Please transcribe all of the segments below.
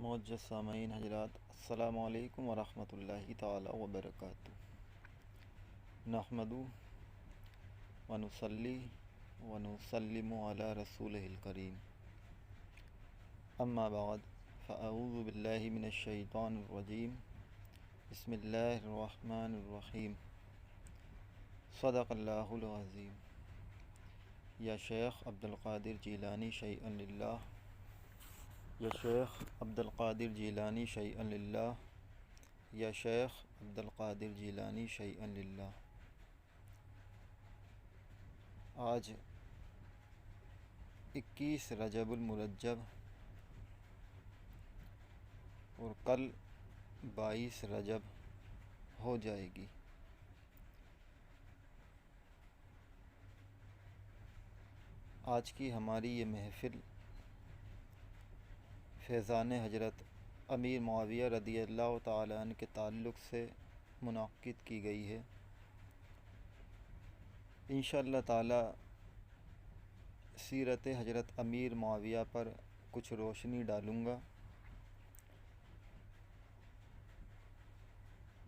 معزز سامعین حضرات، السلام علیکم ورحمۃ اللہ تعالی وبرکاتہ۔ نحمدہ ونصلی ونسلم علی رسولہ الکریم، اما بعد فاعوذ باللہ من الشیطان الرجیم، بسم اللہ الرحمن الرحیم، صدق اللہ العظیم۔ یا شیخ عبد القادر جیلانی شیئا للہ، یا شیخ عبد القادر جیلانی شیئا للہ، یا شیخ عبد القادر جیلانی شیئا للہ۔ آج 21 رجب المرجب اور کل 22 رجب ہو جائے گی۔ آج کی ہماری یہ محفل فیضان حضرت امیر معاویہ رضی اللہ تعالیٰ عنہ کے تعلق سے منعقد کی گئی ہے۔ انشاءاللہ تعالی سیرت حضرت امیر معاویہ پر کچھ روشنی ڈالوں گا۔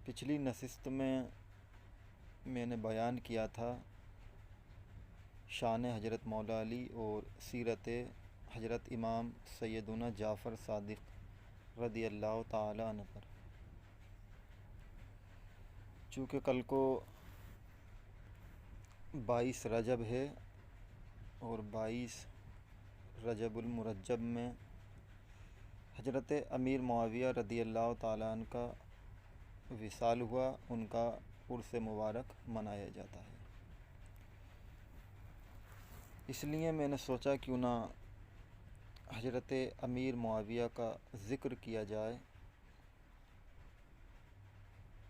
پچھلی نشست میں نے بیان کیا تھا شان حضرت مولا علی اور سیرت حضرت امام سیدنا جعفر صادق رضی اللہ تعالی عنہ پر۔ چونکہ کل کو 22 رجب ہے اور 22 رجب المرجب میں حضرت امیر معاویہ رضی اللہ تعالیٰ عنہ کا وصال ہوا، ان کا عرس مبارک منایا جاتا ہے۔ اس لیے میں نے سوچا کیوں نہ حضرت امیر معاویہ کا ذکر کیا جائے،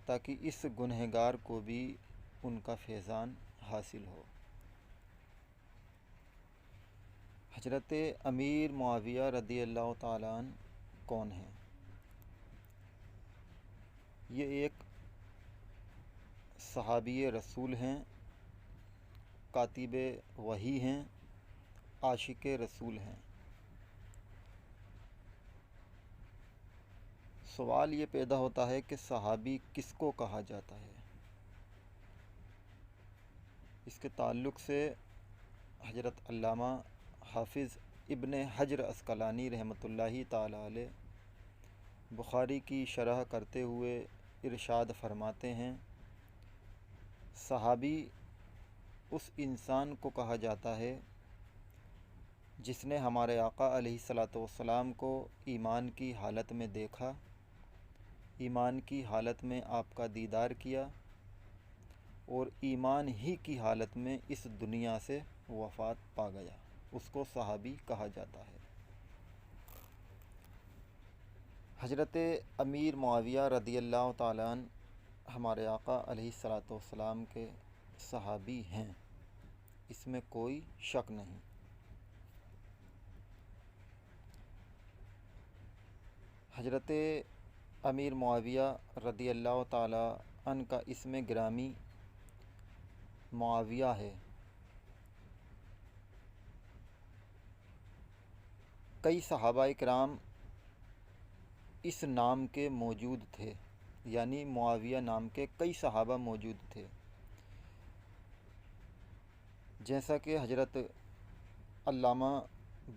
تاکہ اس گنہگار کو بھی ان کا فیضان حاصل ہو۔ حضرت امیر معاویہ رضی اللہ تعالیٰ عنہ کون ہیں؟ یہ ایک صحابی رسول ہیں، کاتب وحی ہیں، عاشق رسول ہیں۔ سوال یہ پیدا ہوتا ہے کہ صحابی کس کو کہا جاتا ہے؟ اس کے تعلق سے حضرت علامہ حافظ ابن حجر عسقلانی رحمۃ اللہ تعالی علیہ بخاری کی شرح کرتے ہوئے ارشاد فرماتے ہیں، صحابی اس انسان کو کہا جاتا ہے جس نے ہمارے آقا علیہ الصلاۃ والسلام کو ایمان کی حالت میں دیکھا، ایمان کی حالت میں آپ کا دیدار کیا اور ایمان ہی کی حالت میں اس دنیا سے وفات پا گیا، اس کو صحابی کہا جاتا ہے۔ حضرت امیر معاویہ رضی اللہ تعالیٰ عنہ ہمارے آقا علیہ الصلاۃ والسلام کے صحابی ہیں، اس میں کوئی شک نہیں۔ حضرت امیر معاویہ رضی اللہ تعالیٰ عنہ کا اسم گرامی معاویہ ہے۔ کئی صحابہ کرام اس نام کے موجود تھے، یعنی معاویہ نام کے کئی صحابہ موجود تھے، جیسا کہ حضرت علامہ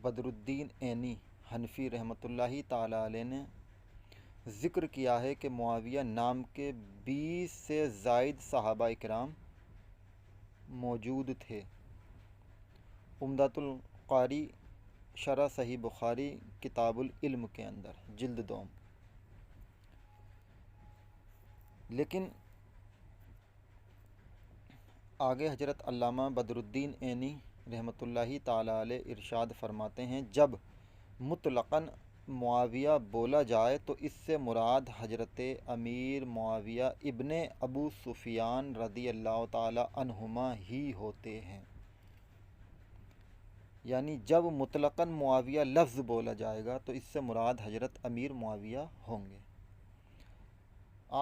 بدر الدین عینی حنفی رحمۃ اللہ تعالی علیہ نے ذکر کیا ہے کہ معاویہ نام کے 20 سے زائد صحابہ کرام موجود تھے۔ عمدۃ القاری شرح صحیح بخاری کتاب العلم کے اندر جلد 2۔ لیکن آگے حضرت علامہ بدر الدین عینی رحمۃ اللہ تعالی علیہ ارشاد فرماتے ہیں، جب مطلقاً معاویہ بولا جائے تو اس سے مراد حضرت امیر معاویہ ابن ابو سفیان رضی اللہ تعالی عنہما ہی ہوتے ہیں۔ یعنی جب مطلقاً معاویہ لفظ بولا جائے گا تو اس سے مراد حضرت امیر معاویہ ہوں گے۔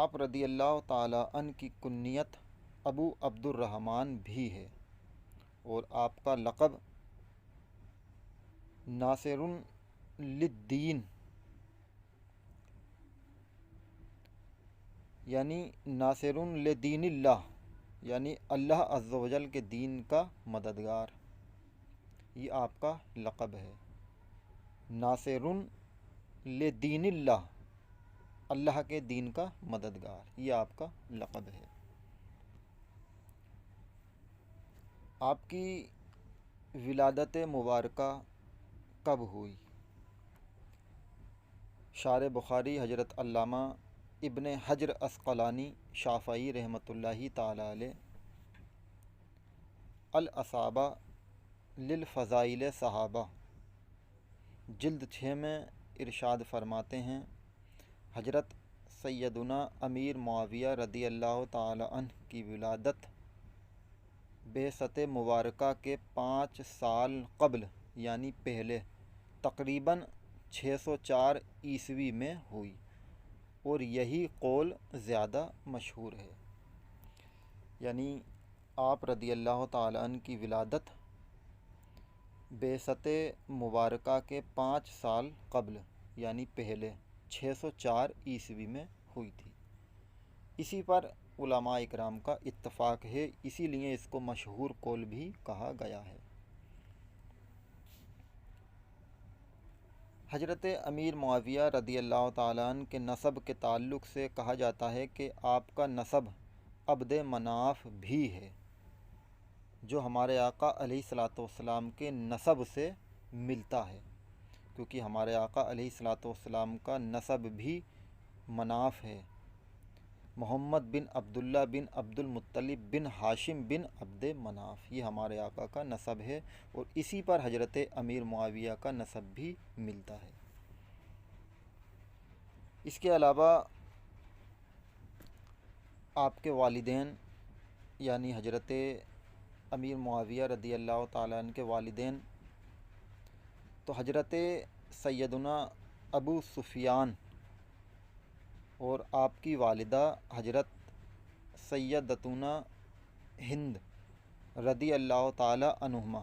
آپ رضی اللہ تعالی عنہ کی کنیت ابو عبد الرحمن بھی ہے اور آپ کا لقب ناصر للدین یعنی ناصر لدین اللہ، یعنی اللہ عز و جل کے دین کا مددگار، یہ آپ کا لقب ہے۔ ناصر لدین اللہ، اللہ کے دین کا مددگار، یہ آپ کا لقب ہے۔ آپ کی ولادت مبارکہ کب ہوئی؟ شارح بخاری حضرت علامہ ابن حجر عسقلانی شافعی رحمۃ اللہ تعالی علیہ الاصابہ للفضائل صحابہ جلد 6 میں ارشاد فرماتے ہیں، حضرت سیدنا امیر معاویہ رضی اللہ تعالی عنہ کی ولادت بعثت مبارکہ کے 5 سال قبل یعنی پہلے تقریباً 604 عیسوی میں ہوئی، اور یہی قول زیادہ مشہور ہے۔ یعنی آپ رضی اللہ تعالیٰ عنہ کی ولادت بعثت مبارکہ کے 5 سال قبل یعنی پہلے 604 عیسوی میں ہوئی تھی۔ اسی پر علماء اکرام کا اتفاق ہے، اسی لیے اس کو مشہور قول بھی کہا گیا ہے۔ حضرت امیر معاویہ رضی اللہ تعالیٰ عنہ کے نسب کے تعلق سے کہا جاتا ہے کہ آپ کا نسب عبد مناف بھی ہے، جو ہمارے آقا علیہ الصلاۃ والسلام کے نسب سے ملتا ہے، کیونکہ ہمارے آقا علیہ الصلاۃ والسلام کا نسب بھی مناف ہے، محمد بن عبداللہ بن عبد المطلب بن ہاشم بن عبد مناف، یہ ہمارے آقا کا نسب ہے، اور اسی پر حضرت امیر معاویہ کا نسب بھی ملتا ہے۔ اس کے علاوہ آپ کے والدین یعنی حضرت امیر معاویہ رضی اللہ تعالیٰ عنہ کے والدین تو حضرت سیدنا ابو سفیان اور آپ کی والدہ حضرت سیدتنا ہند رضی اللہ تعالی عنہما،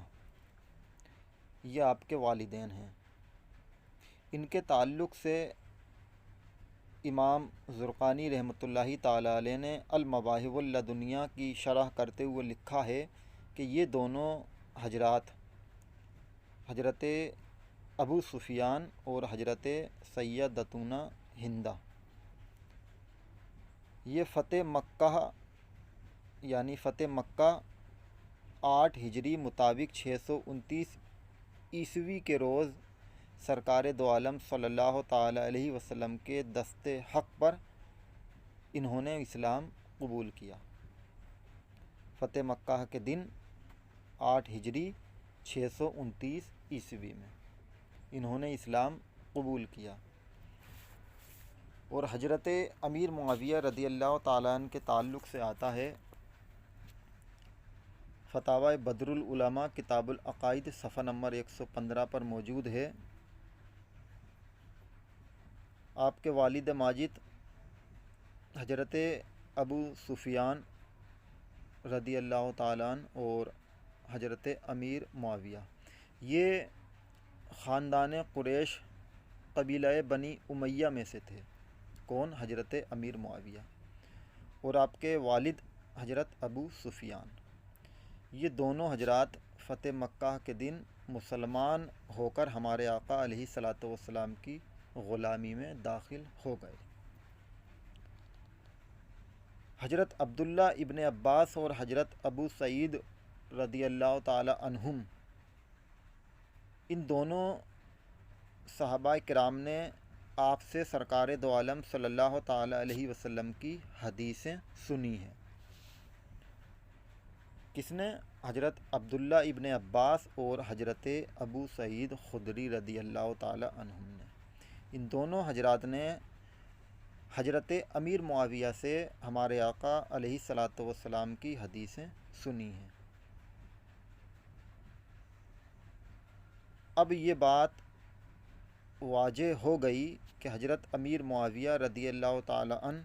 یہ آپ کے والدین ہیں۔ ان کے تعلق سے امام زرقانی رحمۃ اللہ تعالی علیہ نے المواہب اللدنیہ کی شرح کرتے ہوئے لکھا ہے کہ یہ دونوں حضرات حضرت ابو سفیان اور حضرت سیدتنا ہندہ یہ فتح مکہ یعنی فتح مکہ 8 ہجری مطابق 629 عیسوی کے روز سرکار دو عالم صلی اللہ تعالی علیہ وسلم کے دست حق پر انہوں نے اسلام قبول کیا۔ فتح مکہ کے دن 8 ہجری 629 عیسوی میں انہوں نے اسلام قبول کیا، اور حضرت امیر معاویہ رضی اللہ تعالیٰ عنہ کے تعلق سے آتا ہے، فتاوی بدر العلماء کتاب العقائد صفحہ نمبر 115 پر موجود ہے، آپ کے والد ماجد حضرت ابو سفیان رضی اللہ تعالیٰ عنہ اور حضرت امیر معاویہ یہ خاندان قریش قبیلہ بنی امیہ میں سے تھے۔ کون؟ حضرت امیر معاویہ اور آپ کے والد حضرت ابو سفیان، یہ دونوں حضرات فتح مکہ کے دن مسلمان ہو کر ہمارے آقا علیہ الصلاۃ والسلام کی غلامی میں داخل ہو گئے۔ حضرت عبداللہ ابن عباس اور حضرت ابو سعید رضی اللہ تعالی عنہم، ان دونوں صحابہ کرام نے آپ سے سرکار دو عالم صلی اللہ تعالی علیہ وسلم کی حدیثیں سنی ہیں۔ کس نے؟ حضرت عبداللہ ابن عباس اور حضرت ابو سعید خدری رضی اللہ تعالی عنہم نے، ان دونوں حضرات نے حضرت امیر معاویہ سے ہمارے آقا علیہ الصلاۃ والسلام کی حدیثیں سنی ہیں۔ اب یہ بات واضح ہو گئی کہ حضرت امیر معاویہ رضی اللہ تعالی عنہ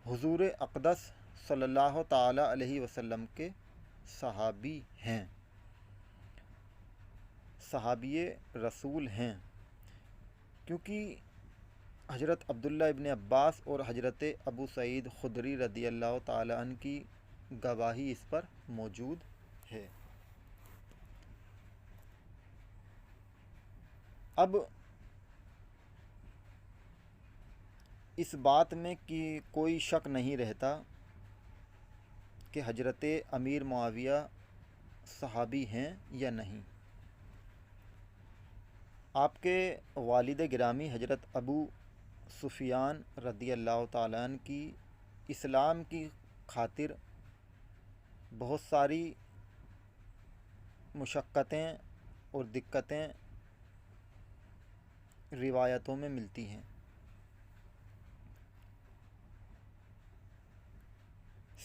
حضور اقدس صلی اللہ تعالی علیہ وسلم کے صحابی ہیں، صحابی رسول ہیں، کیونکہ حضرت عبداللہ ابن عباس اور حضرت ابو سعید خدری رضی اللہ تعالی عنہ کی گواہی اس پر موجود ہے۔ اب اس بات میں کہ کوئی شک نہیں رہتا کہ حضرت امیر معاویہ صحابی ہیں یا نہیں۔ آپ کے والد گرامی حضرت ابو سفیان رضی اللہ تعالیٰ عنہ کی اسلام کی خاطر بہت ساری مشقتیں اور دقتیں روایتوں میں ملتی ہیں۔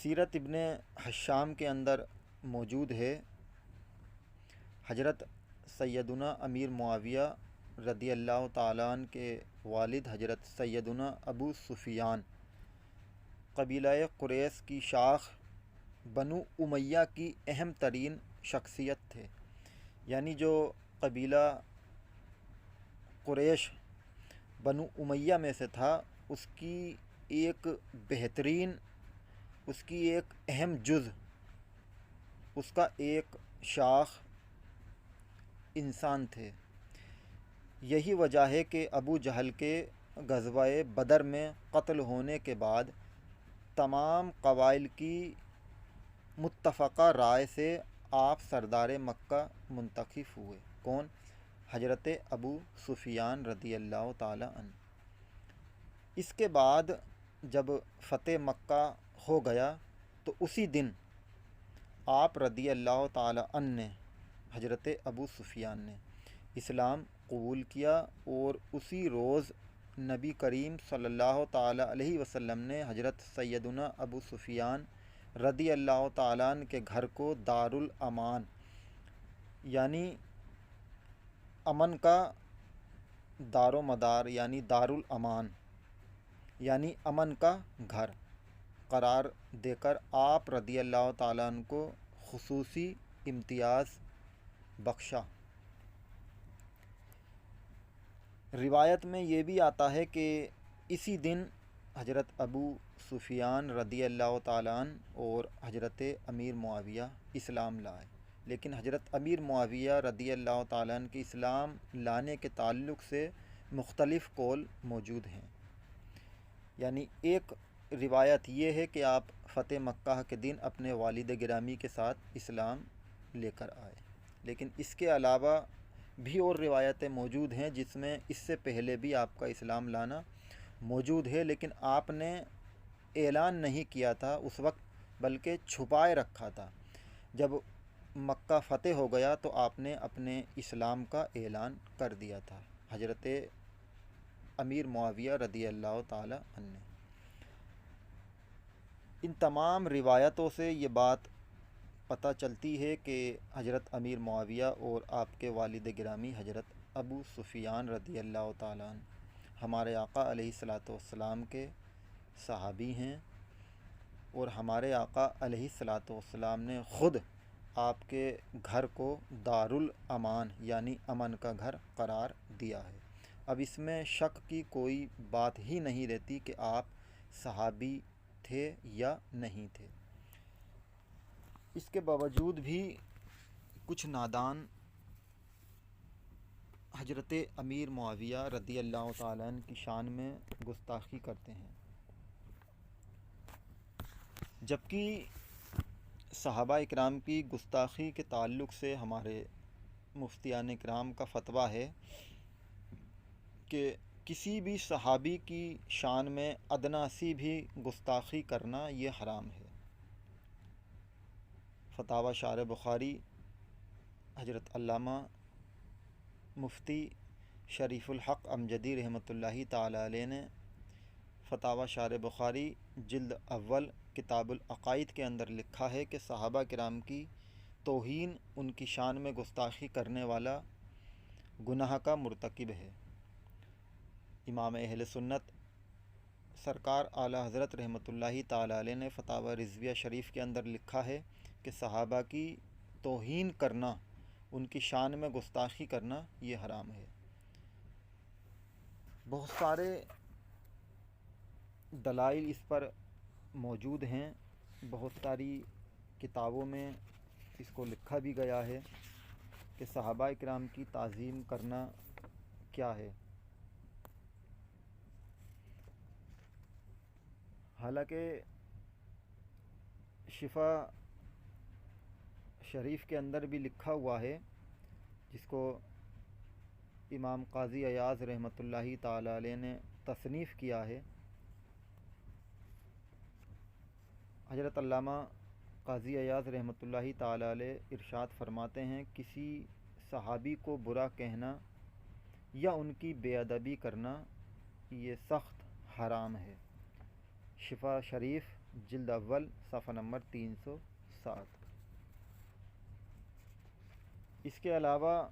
سیرت ابن حشام کے اندر موجود ہے، حضرت سیدنا امیر معاویہ رضی اللہ تعالیٰ عنہ کے والد حضرت سیدنا ابو سفیان قبیلہ قریش کی شاخ بنو امیہ کی اہم ترین شخصیت تھے۔ یعنی جو قبیلہ قریش بنو امیہ میں سے تھا، اس کی ایک بہترین، اس کی ایک اہم جز، اس کا ایک شاخ انسان تھے۔ یہی وجہ ہے کہ ابو جہل کے غزوہ بدر میں قتل ہونے کے بعد تمام قبائل کی متفقہ رائے سے آپ سردار مکہ منتخب ہوئے۔ کون؟ حضرت ابو سفیان رضی اللہ تعالی عنہ۔ اس کے بعد جب فتح مکہ ہو گیا تو اسی دن آپ رضی اللہ تعالی عنہ نے، حضرت ابو سفیان نے اسلام قبول کیا، اور اسی روز نبی کریم صلی اللہ تعالی علیہ وسلم نے حضرت سیدنا ابو سفیان رضی اللہ تعالیٰ عنہ کے گھر کو دارالامان، یعنی امن کا دار و مدار، یعنی دارالامان، یعنی امن کا گھر قرار دے کر آپ رضی اللہ تعالیٰ عنہ کو خصوصی امتیاز بخشا۔ روایت میں یہ بھی آتا ہے کہ اسی دن حضرت ابو سفیان رضی اللہ تعالیٰ عنہ اور حضرت امیر معاویہ اسلام لائے، لیکن حضرت امیر معاویہ رضی اللہ تعالیٰ عنہ کے اسلام لانے کے تعلق سے مختلف قول موجود ہیں۔ یعنی ایک روایت یہ ہے کہ آپ فتح مکہ کے دن اپنے والد گرامی کے ساتھ اسلام لے کر آئے، لیکن اس کے علاوہ بھی اور روایتیں موجود ہیں جس میں اس سے پہلے بھی آپ کا اسلام لانا موجود ہے، لیکن آپ نے اعلان نہیں کیا تھا اس وقت، بلکہ چھپائے رکھا تھا۔ جب مکہ فتح ہو گیا تو آپ نے اپنے اسلام کا اعلان کر دیا تھا، حضرت امیر معاویہ رضی اللہ تعالی عنہ نے۔ ان تمام روایتوں سے یہ بات پتہ چلتی ہے کہ حضرت امیر معاویہ اور آپ کے والد گرامی حضرت ابو سفیان رضی اللہ تعالیٰ عنہ ہمارے آقا علیہ الصلاۃ والسلام کے صحابی ہیں، اور ہمارے آقا علیہ الصلاۃ والسلام نے خود آپ کے گھر کو دارالامان یعنی امن کا گھر قرار دیا ہے۔ اب اس میں شک کی کوئی بات ہی نہیں رہتی کہ آپ صحابی تھے یا نہیں تھے۔ اس کے باوجود بھی کچھ نادان حضرت امیر معاویہ رضی اللہ تعالیٰ عنہ کی شان میں گستاخی کرتے ہیں، جبکہ صحابہ اکرام کی گستاخی کے تعلق سے ہمارے مفتیان اکرام کا فتویٰ ہے کہ کسی بھی صحابی کی شان میں ادنا سی بھی گستاخی کرنا یہ حرام ہے۔ فتاوی شارح بخاری حضرت علامہ مفتی شریف الحق امجدی رحمۃ اللہ تعالی علیہ نے فتاوی شارح بخاری جلد اول کتاب العقائد کے اندر لکھا ہے کہ صحابہ کرام کی توہین، ان کی شان میں گستاخی کرنے والا گناہ کا مرتکب ہے۔ امام اہل سنت سرکار اعلیٰ حضرت رحمۃ اللہ تعالی علیہ نے فتاوی رضویہ شریف کے اندر لکھا ہے کہ صحابہ کی توہین کرنا، ان کی شان میں گستاخی کرنا یہ حرام ہے۔ بہت سارے دلائل اس پر موجود ہیں، بہت ساری کتابوں میں اس کو لکھا بھی گیا ہے کہ صحابہ کرام کی تعظیم کرنا کیا ہے۔ حالانکہ شفا شریف کے اندر بھی لکھا ہوا ہے، جس کو امام قاضی ایاز رحمۃ اللہ تعالی علیہ نے تصنیف کیا ہے۔ حضرت علامہ قاضی ایاز رحمۃ اللہ تعالی علیہ ارشاد فرماتے ہیں، کسی صحابی کو برا کہنا یا ان کی بے ادبی کرنا یہ سخت حرام ہے۔ شفا شریف جلد اول صفحہ نمبر 307۔ اس کے علاوہ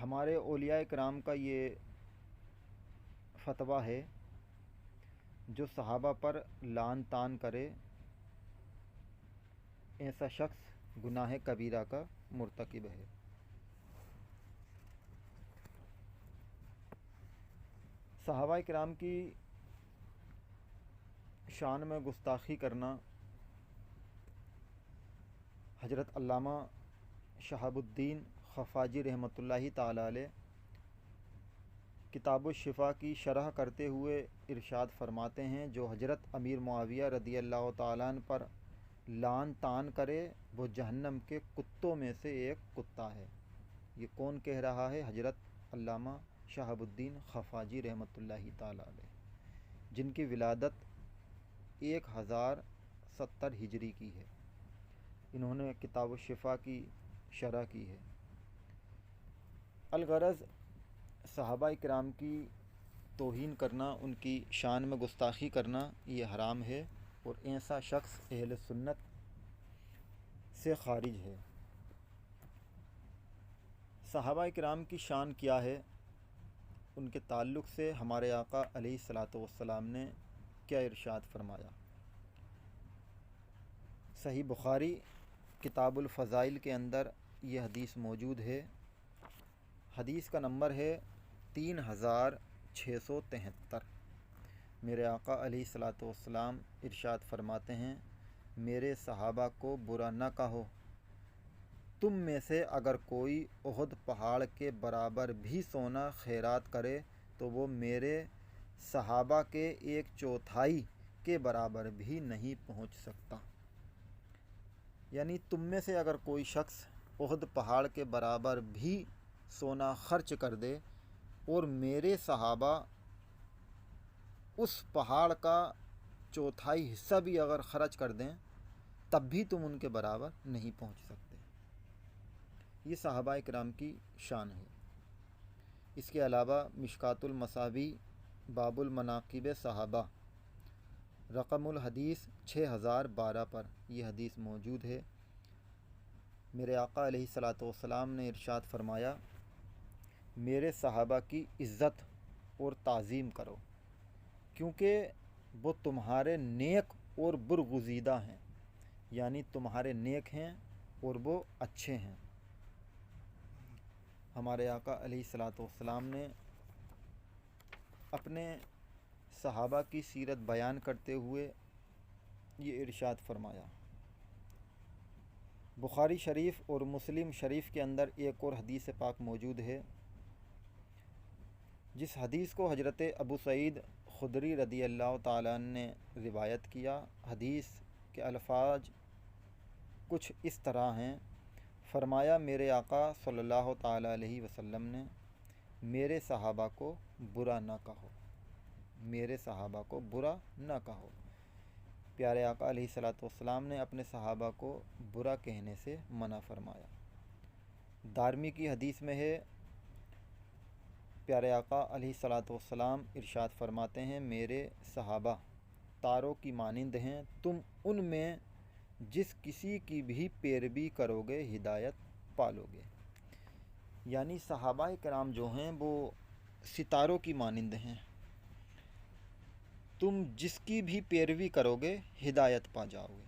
ہمارے اولیاء کرام کا یہ فتویٰ ہے، جو صحابہ پر لعن طعن کرے ایسا شخص گناہ کبیرہ کا مرتکب ہے۔ صحابہ کرام کی شان میں گستاخی کرنا حضرت علامہ شہاب الدین خفاجی رحمۃ اللہ تعالی علیہ کتاب الشفا کی شرح کرتے ہوئے ارشاد فرماتے ہیں، جو حضرت امیر معاویہ رضی اللہ تعالیٰ عنہ پر لعن طعن کرے وہ جہنم کے کتوں میں سے ایک کتا ہے۔ یہ کون کہہ رہا ہے؟ حضرت علامہ شہاب الدین خفاجی رحمۃ اللہ تعالی علیہ، جن کی ولادت 1070 ہجری کی ہے۔ انہوں نے کتاب الشفا کی شرح کی ہے۔ الغرض صحابہ کرام کی توہین کرنا، ان کی شان میں گستاخی کرنا یہ حرام ہے، اور ایسا شخص اہل سنت سے خارج ہے۔ صحابہ کرام کی شان کیا ہے، ان کے تعلق سے ہمارے آقا علیہ الصلاۃ والسلام نے کیا ارشاد فرمایا؟ صحیح بخاری کتاب الفضائل کے اندر یہ حدیث موجود ہے۔ حدیث کا نمبر ہے 3673۔ میرے آقا علیہ الصلاۃ والسلام ارشاد فرماتے ہیں، میرے صحابہ کو برا نہ کہو، تم میں سے اگر کوئی احد پہاڑ کے برابر بھی سونا خیرات کرے تو وہ میرے صحابہ کے 1/4 کے برابر بھی نہیں پہنچ سکتا۔ یعنی تم میں سے اگر کوئی شخص احد پہاڑ کے برابر بھی سونا خرچ کر دے اور میرے صحابہ اس پہاڑ کا 1/4 حصہ بھی اگر خرچ کر دیں تب بھی تم ان کے برابر نہیں پہنچ سکتے۔ یہ صحابہ کرام کی شان ہے۔ اس کے علاوہ مشکات المصابیح باب المناقب صحابہ رقم الحدیث 6012 پر یہ حدیث موجود ہے۔ میرے آقا علیہ الصلاۃ والسلام نے ارشاد فرمایا، میرے صحابہ کی عزت اور تعظیم کرو، کیونکہ وہ تمہارے نیک اور برگزیدہ ہیں، یعنی تمہارے نیک ہیں اور وہ اچھے ہیں۔ ہمارے آقا علیہ الصلاۃ والسلام نے اپنے صحابہ کی سیرت بیان کرتے ہوئے یہ ارشاد فرمایا۔ بخاری شریف اور مسلم شریف کے اندر ایک اور حدیث پاک موجود ہے، جس حدیث کو حضرت ابو سعید خدری رضی اللہ تعالیٰ عنہ نے روایت کیا۔ حدیث کے الفاظ کچھ اس طرح ہیں، فرمایا میرے آقا صلی اللہ تعالیٰ علیہ وسلم نے، میرے صحابہ کو برا نہ کہو، میرے صحابہ کو برا نہ کہو۔ پیارے آقا علیہ الصلاۃ والسلام نے اپنے صحابہ کو برا کہنے سے منع فرمایا۔ دارمی کی حدیث میں ہے، پیارے آقا علیہ الصلاۃ والسلام ارشاد فرماتے ہیں، میرے صحابہ تاروں کی مانند ہیں، تم ان میں جس کسی کی بھی پیروی کرو گے ہدایت پالو گے۔ یعنی صحابہ کرام جو ہیں وہ ستاروں کی مانند ہیں، تم جس کی بھی پیروی کرو گے ہدایت پا جاؤ گے۔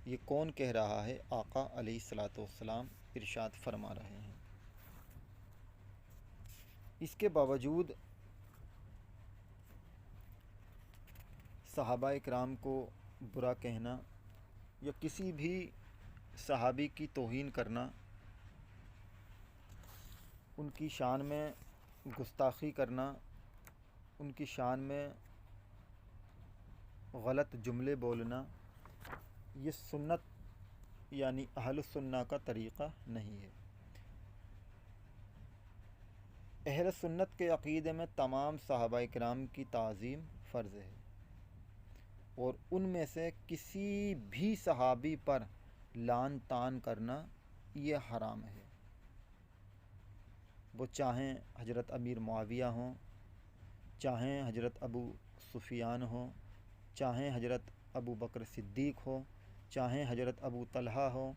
یہ کون کہہ رہا ہے؟ آقا علیہ الصلاۃ والسلام ارشاد فرما رہے ہیں۔ اس کے باوجود صحابہ کرام کو برا کہنا یا کسی بھی صحابی کی توہین کرنا، ان کی شان میں گستاخی کرنا، ان کی شان میں غلط جملے بولنا، یہ سنت یعنی اہل السنہ کا طریقہ نہیں ہے۔ اہل سنت کے عقیدے میں تمام صحابہ کرام کی تعظیم فرض ہے، اور ان میں سے کسی بھی صحابی پر لعن طعن کرنا یہ حرام ہے، وہ چاہیں حضرت امیر معاویہ ہوں، چاہیں حضرت ابو سفیان ہوں، چاہیں حضرت ابو بکر صدیق ہو، چاہیں حضرت ابو طلحہ ہو،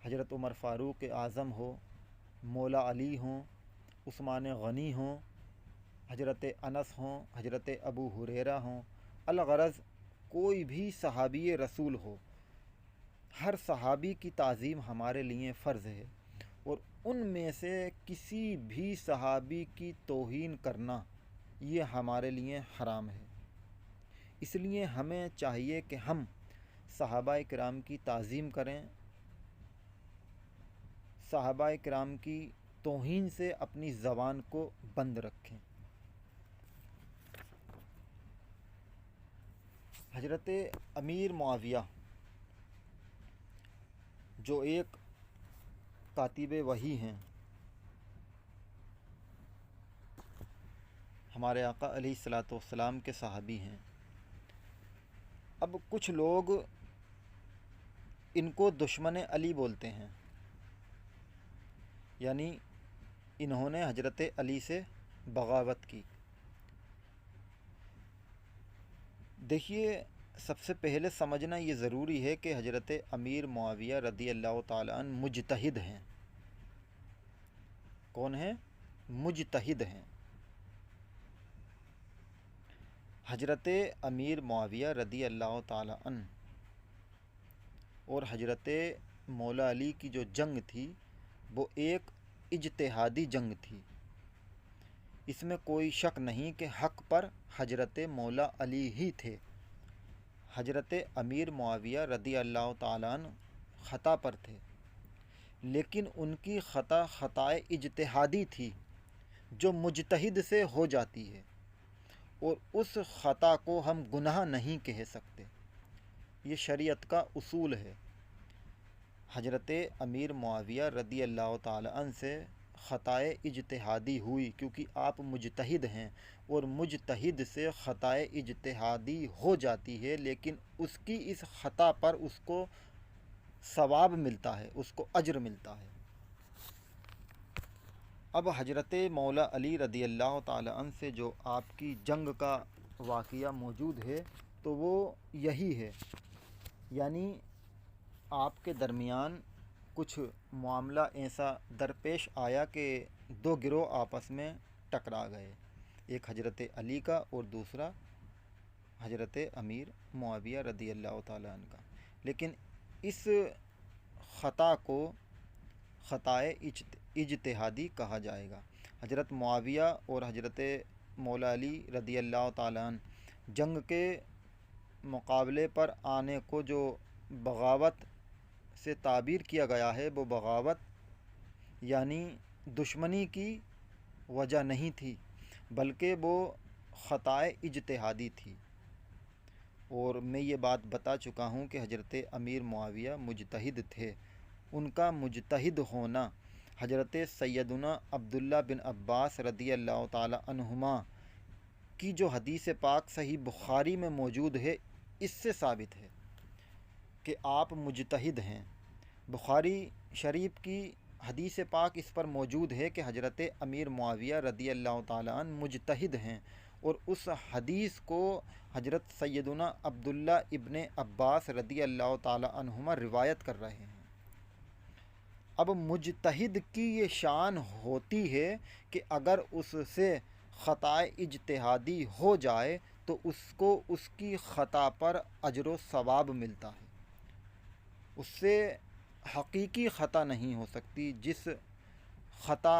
حضرت عمر فاروق اعظم ہو، مولا علی ہوں، عثمان غنی ہوں، حضرت انس ہوں، حضرت ابو ہریرہ ہوں، الغرض کوئی بھی صحابی رسول ہو، ہر صحابی کی تعظیم ہمارے لیے فرض ہے، اور ان میں سے کسی بھی صحابی کی توہین کرنا یہ ہمارے لیے حرام ہے۔ اس لیے ہمیں چاہیے کہ ہم صحابہ کرام کی تعظیم کریں، صحابہ کرام کی توہین سے اپنی زبان کو بند رکھیں۔ حضرت امیر معاویہ جو ایک کاتب وحی ہیں، ہمارے آقا علیہ الصلاۃ والسلام کے صحابی ہیں، اب کچھ لوگ ان کو دشمن علی بولتے ہیں، یعنی انہوں نے حضرت علی سے بغاوت کی۔ دیکھیے، سب سے پہلے سمجھنا یہ ضروری ہے کہ حضرت امیر معاویہ رضی اللہ تعالیٰ عنہ مجتہد ہیں۔ کون ہیں؟ مجتہد ہیں۔ حضرت امیر معاویہ رضی اللہ تعالیٰ عنہ اور حضرت مولا علی کی جو جنگ تھی وہ ایک اجتہادی جنگ تھی، اس میں کوئی شک نہیں کہ حق پر حضرت مولا علی ہی تھے۔ حضرت امیر معاویہ رضی اللہ تعالیٰ عنہ خطا پر تھے، لیکن ان کی خطا خطائے اجتہادی تھی جو مجتہد سے ہو جاتی ہے، اور اس خطا کو ہم گناہ نہیں کہہ سکتے، یہ شریعت کا اصول ہے۔ حضرت امیر معاویہ رضی اللہ تعالیٰ عنہ سے خطائے اجتہادی ہوئی کیونکہ آپ مجتہد ہیں، اور مجتہد سے خطائے اجتہادی ہو جاتی ہے، لیکن اس کی اس خطا پر اس کو ثواب ملتا ہے، اس کو اجر ملتا ہے۔ اب حضرت مولا علی رضی اللہ تعالیٰ عنہ سے جو آپ کی جنگ کا واقعہ موجود ہے تو وہ یہی ہے، یعنی آپ کے درمیان کچھ معاملہ ایسا درپیش آیا کہ دو گروہ آپس میں ٹکرا گئے، ایک حضرت علی کا اور دوسرا حضرت امیر معاویہ رضی اللہ تعالیٰ عنہ کا، لیکن اس خطا کو خطائے اجتہادی کہا جائے گا۔ حضرت معاویہ اور حضرت مولا علی رضی اللہ تعالیٰ عنہ جنگ کے مقابلے پر آنے کو جو بغاوت سے تعبیر کیا گیا ہے، وہ بغاوت یعنی دشمنی کی وجہ نہیں تھی، بلکہ وہ خطائے اجتہادی تھی، اور میں یہ بات بتا چکا ہوں کہ حضرت امیر معاویہ مجتہد تھے۔ ان کا مجتہد ہونا حضرت سیدنا عبداللہ بن عباس رضی اللہ تعالی عنہما کی جو حدیث پاک صحیح بخاری میں موجود ہے اس سے ثابت ہے کہ آپ مجتہد ہیں۔ بخاری شریف کی حدیث پاک اس پر موجود ہے کہ حضرت امیر معاویہ رضی اللہ تعالیٰ عنہ مجتہد ہیں، اور اس حدیث کو حضرت سیدنا عبداللہ ابن عباس رضی اللہ تعالیٰ عنہما روایت کر رہے ہیں۔ اب مجتہد کی یہ شان ہوتی ہے کہ اگر اس سے خطائے اجتہادی ہو جائے تو اس کو اس کی خطا پر اجر و ثواب ملتا ہے، اس سے حقیقی خطا نہیں ہو سکتی۔ جس خطا